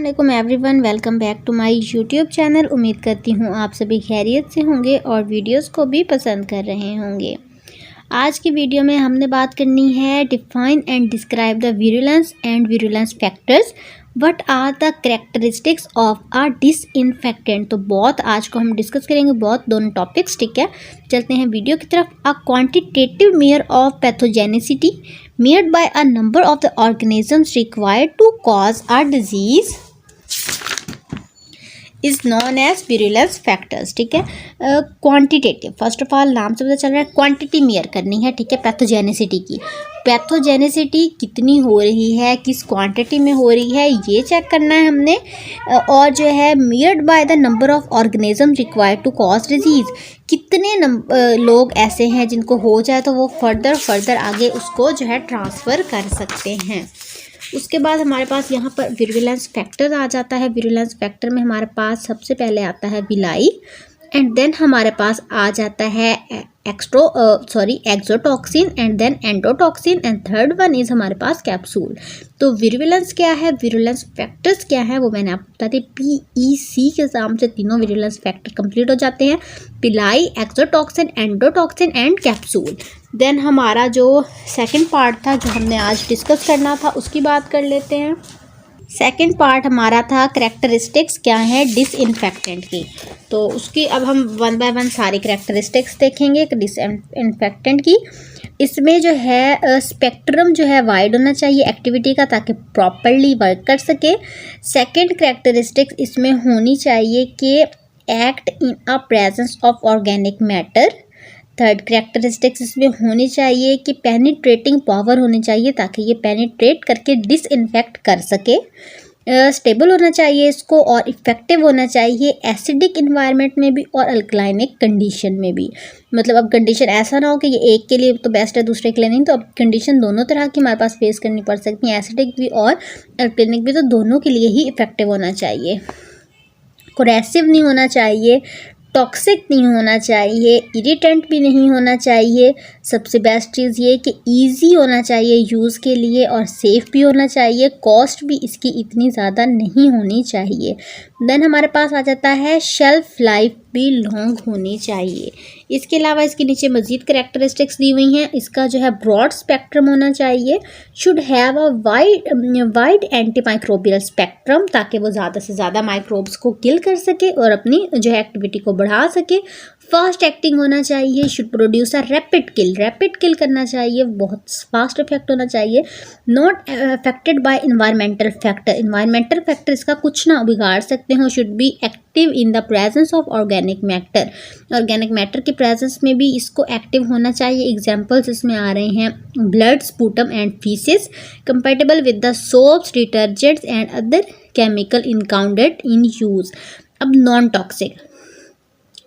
अस्सलामुअलैकुम everyone, welcome back to my YouTube channel. उम्मीद करती हूँ आप सभी खैरियत से होंगे और वीडियोस को भी पसंद कर रहे होंगे। आज की वीडियो में हमने बात करनी है define and describe the virulence and virulence factors. What are the characteristics of a disinfectant. तो बहुत आज को हम डिस्कस करेंगे बहुत दोनों टॉपिक्स, ठीक है। चलते हैं वीडियो की तरफ। A quantitative measure of pathogenicity measured by a number of the organisms required to cause a disease is known as virulence factors, ठीक है। क्वांटिटेटिव, फर्स्ट ऑफ ऑल नाम से पता चल रहा है क्वांटिटी मेयर करनी है, ठीक है, पैथोजेनिसिटी की। पैथोजेनिसिटी कितनी हो रही है, किस क्वांटिटी में हो रही है, ये चेक करना है हमने। और जो है measured by the number of organism required to cause disease, कितने लोग ऐसे हैं जिनको हो जाए तो वो फर्दर आगे उसको जो है ट्रांसफ़र कर सकते हैं। उसके बाद हमारे पास यहाँ पर विरुलेंस फैक्टर आ जाता है। विरुलेंस फैक्टर में हमारे पास सबसे पहले आता है विलाई, एंड देन हमारे पास आ जाता है exotoxin, and then endotoxin, and third one is हमारे पास कैप्सूल। तो विरुलेंस क्या है, विरुलेंस फैक्टर्स क्या है, वो मैंने आपको बता दी। PEC के नाम से तीनों विरुलेंस फैक्टर कंप्लीट हो जाते हैं, pili, exotoxin, endotoxin and capsule. Then हमारा जो सेकंड पार्ट था जो हमने आज डिस्कस करना था उसकी बात कर लेते हैं। सेकंड पार्ट हमारा था कैरेक्टरिस्टिक्स क्या है डिसइंफेक्टेंट की। तो उसकी अब हम वन बाय वन सारी कैरेक्टरिस्टिक्स देखेंगे डिसइंफेक्टेंट की। इसमें जो है स्पेक्ट्रम जो है वाइड होना चाहिए एक्टिविटी का, ताकि प्रॉपरली वर्क कर सके। सेकंड कैरेक्टरिस्टिक्स इसमें होनी चाहिए कि act in a presence of organic matter. Third characteristics इसमें होनी चाहिए कि पेनिट्रेटिंग पावर होनी चाहिए, ताकि ये पेनिट्रेट करके डिसइंफेक्ट कर सके। स्टेबल होना चाहिए इसको, और इफ़ेक्टिव होना चाहिए एसिडिक इन्वायरमेंट में भी और अल्कलाइनिक कंडीशन में भी। मतलब अब कंडीशन ऐसा ना हो कि ये एक के लिए तो बेस्ट है दूसरे के लिए नहीं, तो अब कंडीशन दोनों तरह की हमारे पास फेस करनी पड़ सकती है, एसिडिक भी और अल्कलाइनिक भी, तो दोनों के लिए ही इफ़ेक्टिव होना चाहिए। कोरेसिव नहीं होना चाहिए, टॉक्सिक नहीं होना चाहिए, इरिटेंट भी नहीं होना चाहिए। सबसे बेस्ट चीज़ ये कि इजी होना चाहिए यूज़ के लिए और सेफ़ भी होना चाहिए। कॉस्ट भी इसकी इतनी ज़्यादा नहीं होनी चाहिए। देन हमारे पास आ जाता है शेल्फ लाइफ भी लॉन्ग होनी चाहिए। इसके अलावा इसके नीचे मज़ीद कैरेक्टरिस्टिक्स दी हुई हैं। इसका जो है ब्रॉड स्पेक्ट्रम होना चाहिए, should have a wide anti microbial spectrum, ताकि वो ज़्यादा से ज़्यादा माइक्रोब्स को किल कर सके और अपनी जो है एक्टिविटी को बढ़ा सके। फास्ट एक्टिंग होना चाहिए, शुड प्रोड्यूस अ रैपिड किल करना चाहिए, बहुत फास्ट इफेक्ट होना चाहिए। Not affected by environmental factor इसका कुछ ना बिगाड़ सकते हो। Should be active in the presence of organic matter के प्रेजेंस में भी इसको एक्टिव होना चाहिए। एग्जाम्पल्स इसमें आ रहे हैं blood, sputum and faeces, compatible with the soaps, detergents and other chemical encountered in use. अब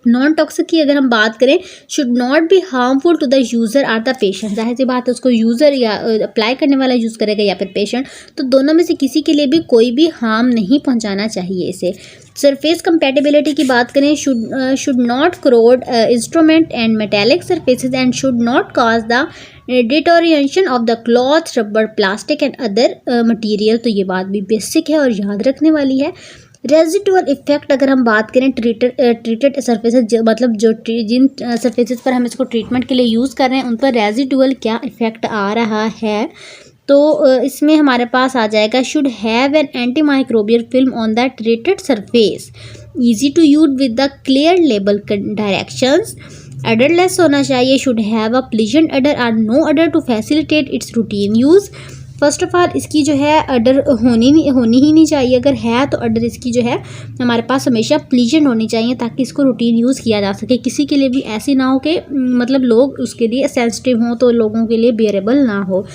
नॉन टॉक्सिक की अगर हम बात करें, should not be harmful to the user or the patient. जाहिर सी बात है उसको यूज़र या अप्लाई करने वाला यूज़ करेगा या फिर पेशेंट, तो दोनों में से किसी के लिए भी कोई भी हार्म नहीं पहुंचाना चाहिए इसे। सरफेस कंपेटिबिलिटी की बात करें, should not crore instrument and metallic surfaces and should not cause the deterioration of the cloth, rubber, plastic and other material. तो ये बात भी बेसिक है और याद रखने वाली है। रेजिडुअल इफेक्ट अगर हम बात करें, ट्रीटेड सरफेसेज मतलब जिन सरफेसेज पर हम इसको ट्रीटमेंट के लिए यूज़ कर रहे हैं उन पर रेजिडुअल क्या इफेक्ट आ रहा है, तो इसमें हमारे पास आ जाएगा should have an antimicrobial film on the treated surface, easy to use with the clear label directions. Odourless होना चाहिए, should have a pleasant odour और no odour to facilitate its routine use. First of all इसकी जो है अडर होनी ही नहीं चाहिए, अगर है तो अडर इसकी जो है हमारे पास हमेशा प्लीजेंट होनी चाहिए, ताकि इसको रूटीन यूज़ किया जा सके। किसी के लिए भी ऐसी ना हो कि मतलब लोग उसके लिए सेंसिटिव हों तो लोगों के लिए बेरेबल ना हो।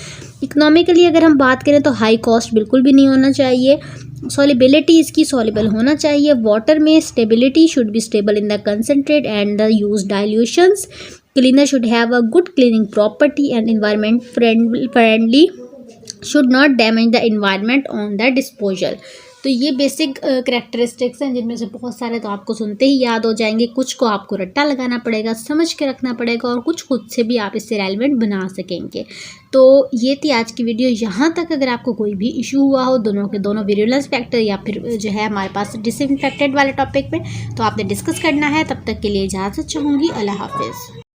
इकोनॉमिकली अगर हम बात करें तो हाई कॉस्ट बिल्कुल भी नहीं होना चाहिए। सॉलिबिलिटी इसकी सॉलिबल होना चाहिए। वाटर में stability, should be stable in the concentrate and the use dilutions. Cleaner should have a good cleaning property and environment friendly, should not damage the environment on the disposal। तो ये basic characteristics हैं जिनमें से बहुत सारे तो आपको सुनते ही याद हो जाएंगे, कुछ को आपको रट्टा लगाना पड़ेगा, समझ के रखना पड़ेगा, और कुछ खुद से भी आप इससे रेलेवेंट बना सकेंगे। तो ये थी आज की वीडियो। यहाँ तक अगर आपको कोई भी इशू हुआ हो दोनों के दोनों विरुलेंस फैक्टर या फिर जो है हमारे पास डिसइंफेक्टेड वाले टॉपिक पे, तो आपने डिस्कस करना है। तब तक के लिए इजाज़त चाहूँगी। अल्लाह हाफिज़।